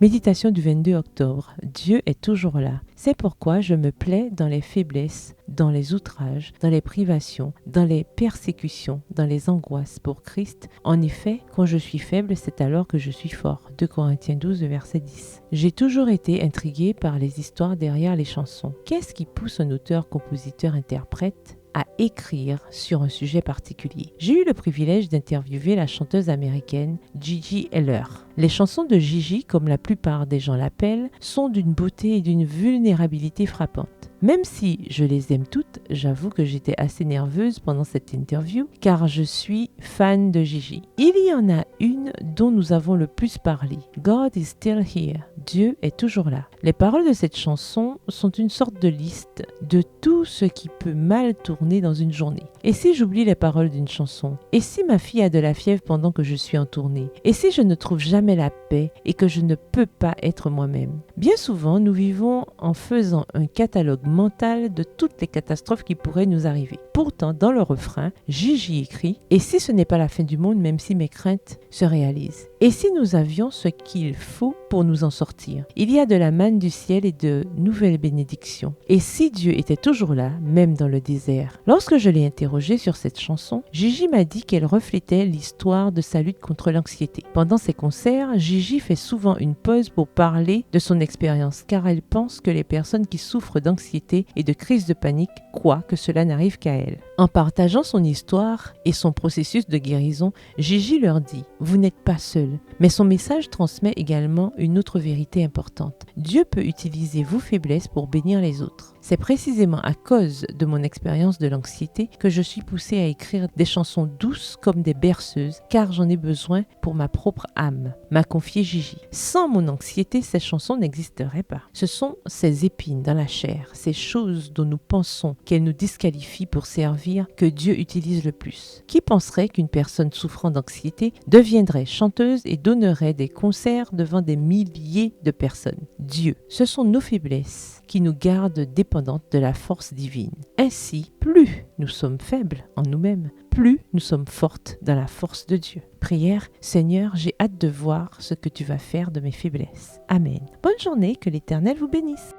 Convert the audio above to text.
Méditation du 22 octobre. Dieu est toujours là. C'est pourquoi je me plais dans les faiblesses, dans les outrages, dans les privations, dans les persécutions, dans les angoisses pour Christ. En effet, quand je suis faible, c'est alors que je suis fort. 2 Corinthiens 12, verset 10. J'ai toujours été intriguée par les histoires derrière les chansons. Qu'est-ce qui pousse un auteur, compositeur, interprète à écrire sur un sujet particulier? J'ai eu le privilège d'interviewer la chanteuse américaine Gigi Heller. Les chansons de Gigi, comme la plupart des gens l'appellent, sont d'une beauté et d'une vulnérabilité frappantes. Même si je les aime toutes, j'avoue que j'étais assez nerveuse pendant cette interview car je suis fan de Gigi. Il y en a une dont nous avons le plus parlé. God is still here. Dieu est toujours là. Les paroles de cette chanson sont une sorte de liste de tout ce qui peut mal tourner dans une journée. Et si j'oublie les paroles d'une chanson? Et si ma fille a de la fièvre pendant que je suis en tournée? Et si je ne trouve jamais la paix et que je ne peux pas être moi-même? Bien souvent, nous vivons en faisant un catalogue mental de toutes les catastrophes qui pourraient nous arriver. Pourtant, dans le refrain, Gigi écrit « Et si ce n'est pas la fin du monde, même si mes craintes se réalisent? Et si nous avions ce qu'il faut pour nous en sortir? Il y a de la manne du ciel et de nouvelles bénédictions. Et si Dieu était toujours là, même dans le désert? » Lorsque je l'ai interrogée sur cette chanson, Gigi m'a dit qu'elle reflétait l'histoire de sa lutte contre l'anxiété. Pendant ses concerts, Gigi fait souvent une pause pour parler de son expérience, car elle pense que les personnes qui souffrent d'anxiété et de crise de panique croient que cela n'arrive qu'à elle. En partageant son histoire et son processus de guérison, Gigi leur dit « Vous n'êtes pas seul ». Mais son message transmet également une autre vérité importante. Dieu peut utiliser vos faiblesses pour bénir les autres. C'est précisément à cause de mon expérience de l'anxiété que je suis poussée à écrire des chansons douces comme des berceuses, car j'en ai besoin pour ma propre âme, m'a confié Gigi. Sans mon anxiété, ces chansons n'existeraient pas. Ce sont ces épines dans la chair, ces choses dont nous pensons qu'elles nous disqualifient pour servir, que Dieu utilise le plus. Qui penserait qu'une personne souffrant d'anxiété deviendrait chanteuse et donnerait des concerts devant des milliers de personnes? Dieu, ce sont nos faiblesses qui nous gardent dépendantes de la force divine. Ainsi, plus nous sommes faibles en nous-mêmes, plus nous sommes fortes dans la force de Dieu. Prière, Seigneur, j'ai hâte de voir ce que tu vas faire de mes faiblesses. Amen. Bonne journée, que l'Éternel vous bénisse.